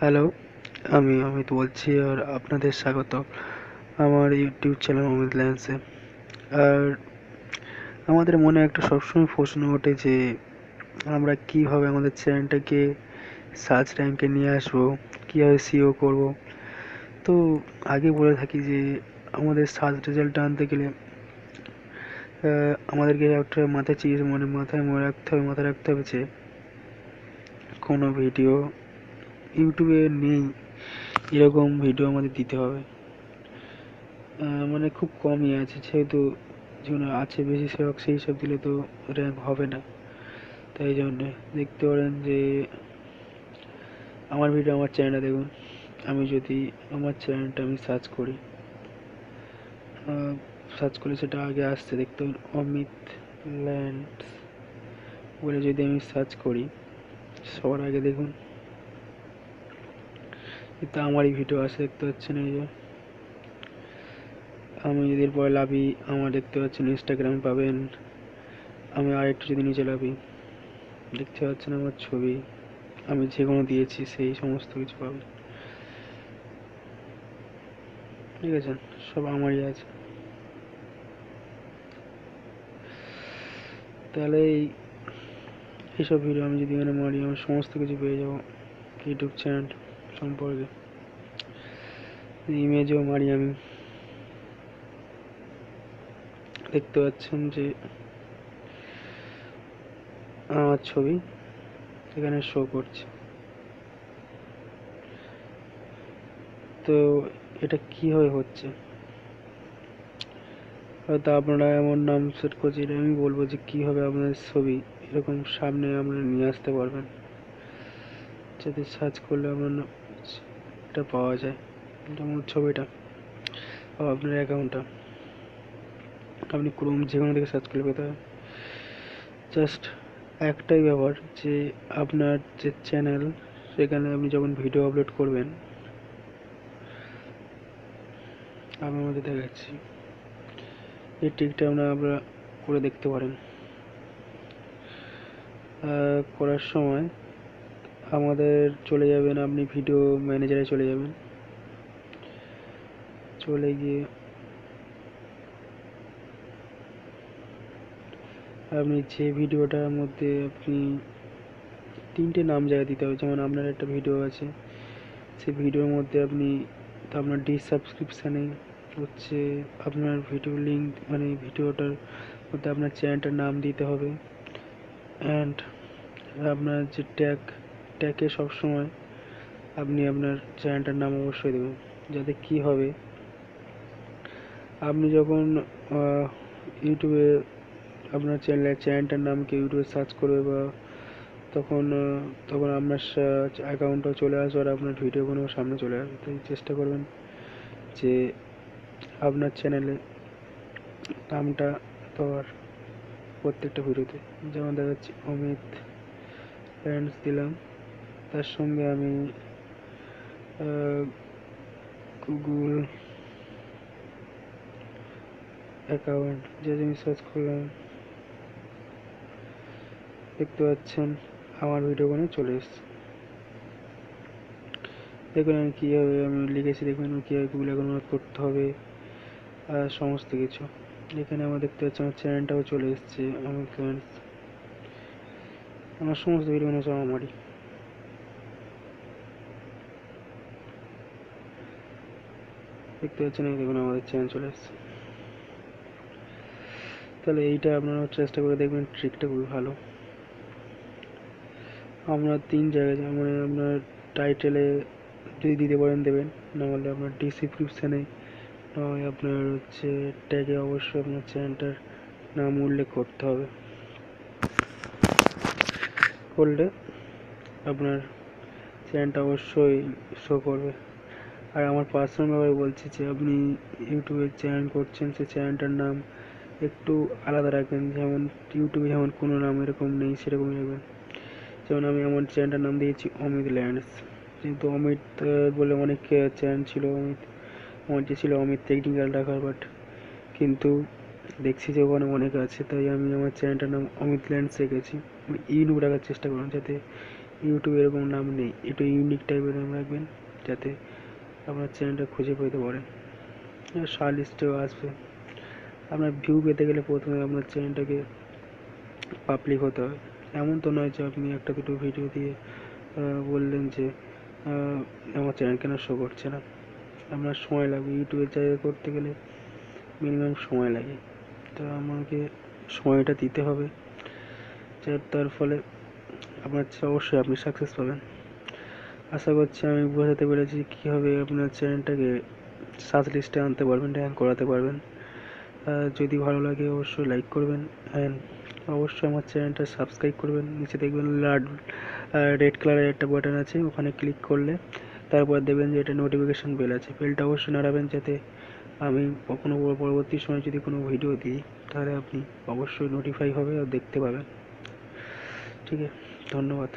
Hello, আমি অমিত বলছি আর আপনাদের স্বাগত আমার ইউটিউব চ্যানেল অমিত ল্যান্ডসে। আর আমাদের মনে একটা সবসময় প্রশ্ন ওঠে যে আমরা কীভাবে আমাদের চ্যানেলটাকে সার্চ র্যাঙ্কে নিয়ে আসবো, কীভাবে সিও করব। তো আগে বলে থাকি যে আমাদের সার্চ রেজাল্টটা আনতে গেলে আমাদেরকে একটা মাথায় চিজ মাথায় রাখতে হবে যে কোনো ভিডিও ইউটিউবে নেই এরকম ভিডিও আমাদের দিতে হবে। মানে খুব কমই আছে, যেহেতু যেগুলো আছে বেশিরভাগ সেই সব দিলে তো র্যাঙ্ক হবে না। তাই জন্যে দেখতে পারেন যে আমার ভিডিও আমার চ্যানেলে দেখুন। আমি যদি আমার চ্যানেলটা আমি সার্চ করি সেটা আগে আসছে, দেখতে পাবেন অমিত ল্যান্ডস বলে। যদি আমি সার্চ করি সবার আগে দেখুন এটা আমারই ভিডিও আসে, দেখতে পাচ্ছেন এই যে। আমি যদি এরপরে লাভি আমার দেখতে পাচ্ছেন ইনস্টাগ্রামে পাবেন। আমি আরেকটু যদি নিচে লাভি দেখতে পাচ্ছেন আমার ছবি, আমি যেগুলো দিয়েছি সেই সমস্ত কিছু পাবেন। ঠিক আছে, সব আমারই আছে। তাহলে এইসব ভিডিও আমি যদি এখানে মারি আমি সমস্ত কিছু পেয়ে যাবো ইউটিউব চ্যানেল সম্পর্কে। ইমেজও মারি আমি, দেখতে পাচ্ছেন যে আমার ছবি এখানে শো করছে। তো এটা কীভাবে হচ্ছে, হয়তো আপনারা এমন নাম সেট করছি, আমি বলবো যে কীভাবে আপনাদের ছবি এরকম সামনে আপনারা নিয়ে আসতে পারবেন, যাতে সার্চ করলে আপনার এটা পাওয়া যায়। যেমন ছবিটা বা আপনার অ্যাকাউন্টটা আপনি ক্রোম যেখানে থেকে সার্চ করলে পেতে হবে। জাস্ট একটাই ব্যাপার যে আপনার যে চ্যানেল সেখানে আপনি যখন ভিডিও আপলোড করবেন, আমি আমাদের দেখাচ্ছি এই ট্রিকটা আপনারা করে দেখতে পারেন। করার সময় আমাদের চলে যাবেন, আপনি ভিডিও ম্যানেজারে চলে যাবেন। চলে গিয়ে আপনি যে ভিডিওটার মধ্যে আপনি তিনটে নাম জায়গা দিতে হবে, যেমন আপনার একটা ভিডিও আছে, সেই ভিডিওর মধ্যে আপনি আপনার ডিসাবস্ক্রিপশানে হচ্ছে আপনার ভিডিও লিঙ্ক, মানে ভিডিওটার মধ্যে আপনার চ্যানেলটার নাম দিতে হবে। অ্যান্ড আপনার যে ট্যাগে সবসময় আপনি আপনার চ্যানেলটার নাম অবশ্যই দেবেন, যাতে কী হবে আপনি যখন ইউটিউবে আপনার চ্যানেলটার নামকে ইউটিউবে সার্চ করবে বা তখন তখন আপনার অ্যাকাউন্টটাও চলে আসবে আর আপনার ভিডিওগুলো সামনে চলে আসবে। তাই চেষ্টা করবেন যে আপনার চ্যানেলে নামটা দেওয়ার প্রত্যেকটা ভিডিওতে। যেমন দেখাচ্ছি অমিত ল্যান্ডস দিলাম, তার সঙ্গে আমি গুগল অ্যাকাউন্ট যে আমি সার্চ করলাম, দেখতে পাচ্ছেন আমার ভিডিওগুলো চলে এসছে। দেখুন আমি কীভাবে আমি লিখেছি, দেখুন কীভাবে গুগল অ্যাকাউন্ট করতে হবে আর সমস্ত কিছু। এখানে আমার দেখতে পাচ্ছি আমার চ্যানেলটাও চলে এসছে অমিত ল্যান্ডস। আমার সমস্ত ভিডিওগুলো সব আমারই। দেখতে পাচ্ছেন এই দেখুন আমাদের চ্যানেল চলে এসছে। তাহলে এইটা আপনারা চেষ্টা করে দেখবেন, ট্রিকটা খুবই ভালো। আপনার 3 জায়গায়, মানে আপনার টাইটেলে যদি দিতে পারেন দেবেন, নাহলে আপনার ডিসক্রিপশানে, নয় আপনার হচ্ছে ট্যাগে অবশ্যই আপনার চ্যানেলটার নাম উল্লেখ করতে হবে। করলে আপনার চ্যানেলটা অবশ্যই শো করবে। আর আমার পার্সোনালভাবে বলছি যে আপনি ইউটিউবে চ্যানেল করছেন, সেই চ্যানেলটার নাম একটু আলাদা রাখবেন। যেমন ইউটিউবে যেমন কোনো নাম এরকম নেই সেরকমই রাখবেন। যেমন আমি আমার চ্যানেলটার নাম দিয়েছি অমিত ল্যান্ডস, কিন্তু অমিত বলে অনেক চ্যানেল ছিল। আমার যে ছিল অমিত টেকনিক্যাল রাখার, বাট কিন্তু দেখছি যে ওখানে অনেক আছে, তাই আমি আমার চ্যানেলটার নাম অমিত ল্যান্ডস রেখেছি। আমি ইউটিউব রাখার চেষ্টা করলাম, যাতে ইউটিউবে এরকম নাম নেই, একটু ইউনিক টাইপের নাম রাখবেন যাতে আপনার চ্যানেলটা খুঁজে পেতে পারেন। সার্চ লিস্টেও আসবে। আপনার ভিউ পেতে গেলে প্রথমে আপনার চ্যানেলটাকে পাবলিক হতে হবে। এমন তো নয় যে আপনি একটা দুটো ভিডিও দিয়ে বললেন যে আমার চ্যানেল কেন শো করছে না। আপনার সময় লাগবে, ইউটিউবের জায়গায় করতে গেলে মিনিমাম সময় লাগে, তো আমাকে সময়টা দিতে হবে, তার ফলে আপনার অবশ্যই আপনি সাকসেস পাবেন। আশা করছি আমি বোঝাতে পেরেছি কীভাবে আপনার চ্যানেলটাকে সার্চ লিস্টে আনতে পারবেন, র্যাঙ্ক করাতে পারবেন। যদি ভালো লাগে অবশ্যই লাইক করবেন, অ্যান্ড অবশ্যই আমার চ্যানেলটা সাবস্ক্রাইব করবেন। নিচে দেখবেন রেড কালারের একটা বাটন আছে, ওখানে ক্লিক করলে তারপর দেখবেন যে এটা নোটিফিকেশান বেল আছে, বেলটা অবশ্যই নাড়াবেন যাতে আমি কখনো পরবর্তী সময় যদি কোনো ভিডিও দিই তাহলে আপনি অবশ্যই নোটিফাই হবে আর দেখতে পাবেন। ঠিক আছে, ধন্যবাদ।